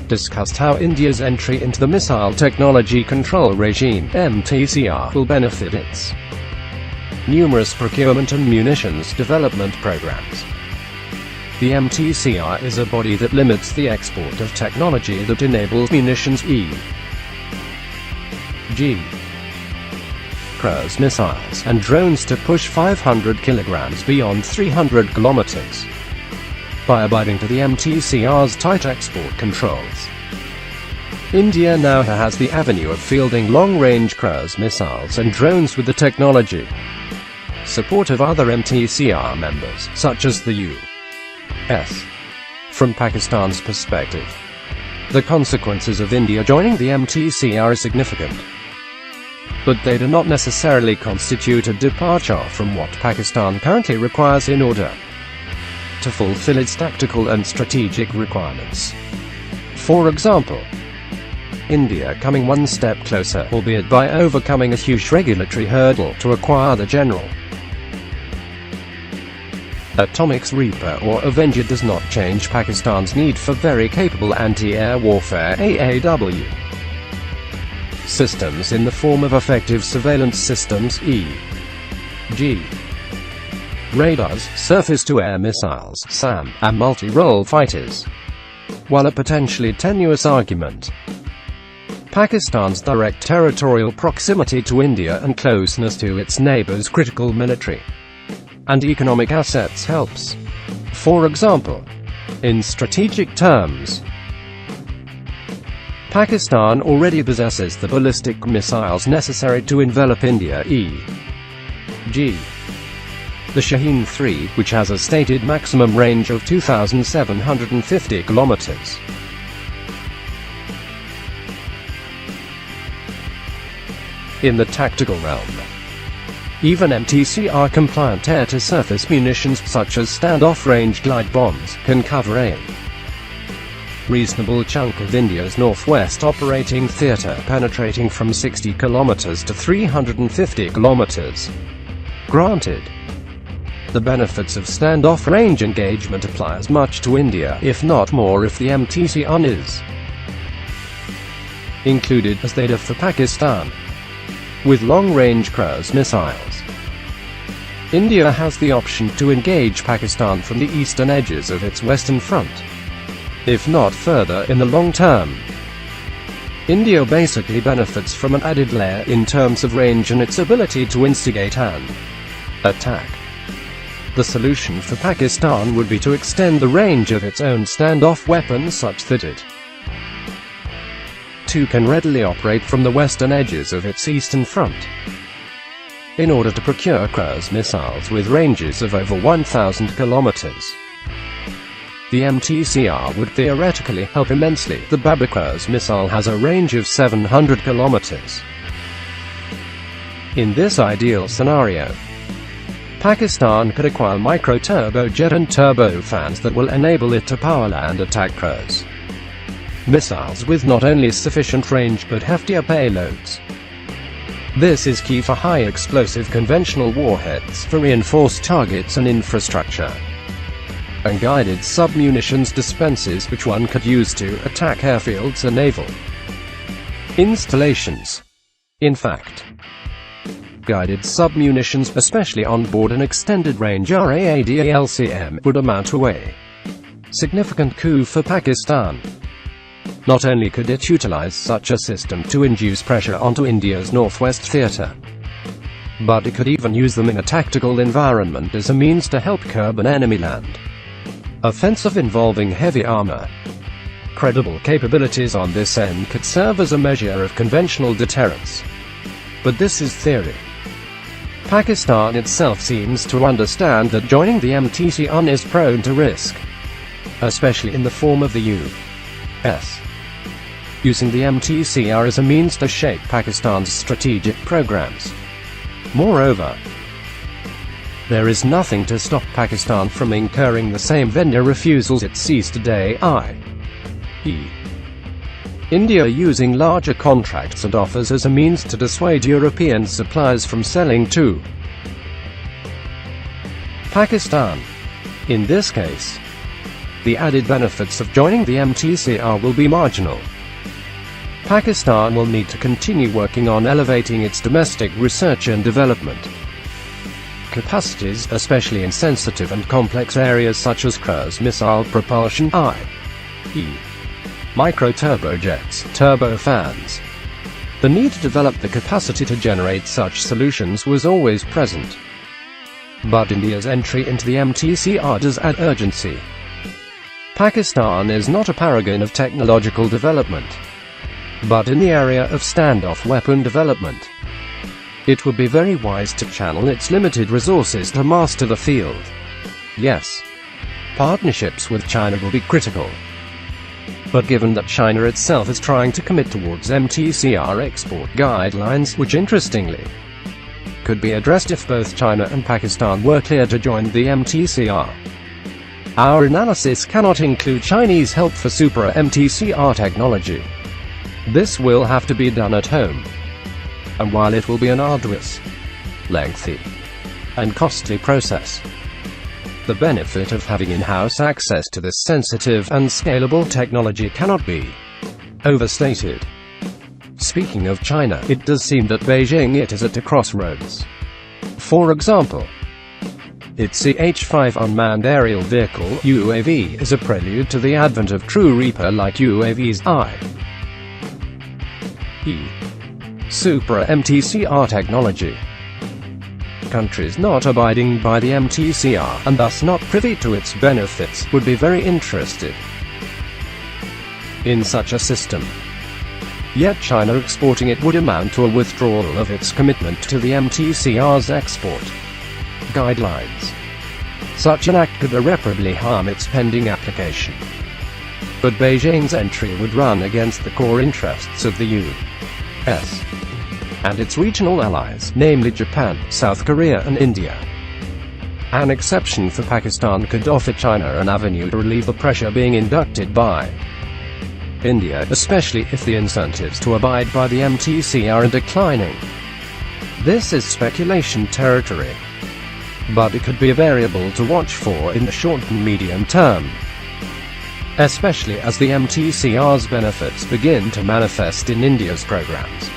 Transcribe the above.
discussed how India's entry into the Missile Technology Control Regime (MTCR) will benefit its numerous procurement and munitions development programs. The MTCR is a body that limits the export of technology that enables munitions e.g. cruise missiles and drones to push 500 kilograms beyond 300 kilometers. By abiding to the MTCR's tight export controls, India now has the avenue of fielding long-range cruise missiles and drones with the technology support of other MTCR members, such as the US. From Pakistan's perspective, the consequences of India joining the MTCR are significant, but they do not necessarily constitute a departure from what Pakistan currently requires in order to fulfill its tactical and strategic requirements. For example, India coming one step closer, albeit by overcoming a huge regulatory hurdle, to acquire the General Atomics Reaper or Avenger does not change Pakistan's need for very capable anti-air warfare (AAW) systems in the form of effective surveillance systems e.g. radars, surface-to-air missiles (SAM), and multi-role fighters. While a potentially tenuous argument, Pakistan's direct territorial proximity to India and closeness to its neighbors' critical military and economic assets helps. For example, in strategic terms, Pakistan already possesses the ballistic missiles necessary to envelop India, e.g. the Shaheen 3, which has a stated maximum range of 2,750 kilometers. In the tactical realm, even MTCR-compliant air-to-surface munitions such as standoff-range glide bombs can cover a reasonable chunk of India's northwest operating theatre, penetrating from 60 kilometers to 350 kilometers. Granted, the benefits of standoff range engagement apply as much to India, if not more, if the MTCR is included, as they do for Pakistan. With long-range cruise missiles, India has the option to engage Pakistan from the eastern edges of its western front. If not further in the long term, India basically benefits from an added layer in terms of range and its ability to instigate an attack. The solution for Pakistan would be to extend the range of its own standoff weapons such that it too can readily operate from the western edges of its eastern front. In order to procure cruise missiles with ranges of over 1,000 kilometers, the MTCR would theoretically help immensely. The Babur cruise missile has a range of 700 kilometers. In this ideal scenario, Pakistan could acquire micro-turbojet and turbofans that will enable it to power-land attack cruise missiles with not only sufficient range but heftier payloads. This is key for high-explosive conventional warheads, for reinforced targets and infrastructure, and guided sub-munitions dispensers which one could use to attack airfields and naval installations. In fact, guided sub-munitions, especially on board an extended-range RAAD-LCM, would amount to a significant coup for Pakistan. Not only could it utilize such a system to induce pressure onto India's northwest theatre, but it could even use them in a tactical environment as a means to help curb an enemy land offensive involving heavy armor. Credible capabilities on this end could serve as a measure of conventional deterrence. But this is theory. Pakistan itself seems to understand that joining the MTCR is prone to risk, especially in the form of the US using the MTCR as a means to shape Pakistan's strategic programs. Moreover, there is nothing to stop Pakistan from incurring the same vendor refusals it sees today, i.e. India using larger contracts and offers as a means to dissuade European suppliers from selling to Pakistan. In this case, the added benefits of joining the Mtcr will be marginal. Pakistan will need to continue working on elevating its domestic research and development capacities, especially in sensitive and complex areas such as cruise missile propulsion, i.e. micro-turbojets, turbofans. The need to develop the capacity to generate such solutions was always present. But India's entry into the Mtcr does add urgency. Pakistan is not a paragon of technological development, but in the area of standoff weapon development, it would be very wise to channel its limited resources to master the field. Yes, partnerships with China will be critical. But given that China itself is trying to commit towards Mtcr export guidelines, which interestingly could be addressed if both China and Pakistan were clear to join the Mtcr, our analysis cannot include Chinese help for super Mtcr technology. This will have to be done at home. And while it will be an arduous, lengthy, and costly process, the benefit of having in-house access to this sensitive and scalable technology cannot be overstated. Speaking of China, it does seem that Beijing is at a crossroads. For example, its CH-5 unmanned aerial vehicle UAV is a prelude to the advent of true Reaper-like UAVs, i.e. super Mtcr technology. Countries not abiding by the Mtcr, and thus not privy to its benefits, would be very interested in such a system. Yet China exporting it would amount to a withdrawal of its commitment to the Mtcr's export guidelines. Such an act could irreparably harm its pending application. But Beijing's entry would run against the core interests of the U.S. and its regional allies, namely Japan, South Korea and India. An exception for Pakistan could offer China an avenue to relieve the pressure being inducted by India, especially if the incentives to abide by the Mtcr are declining. This is speculation territory, but it could be a variable to watch for in the short and medium term, especially as the Mtcr's benefits begin to manifest in India's programs.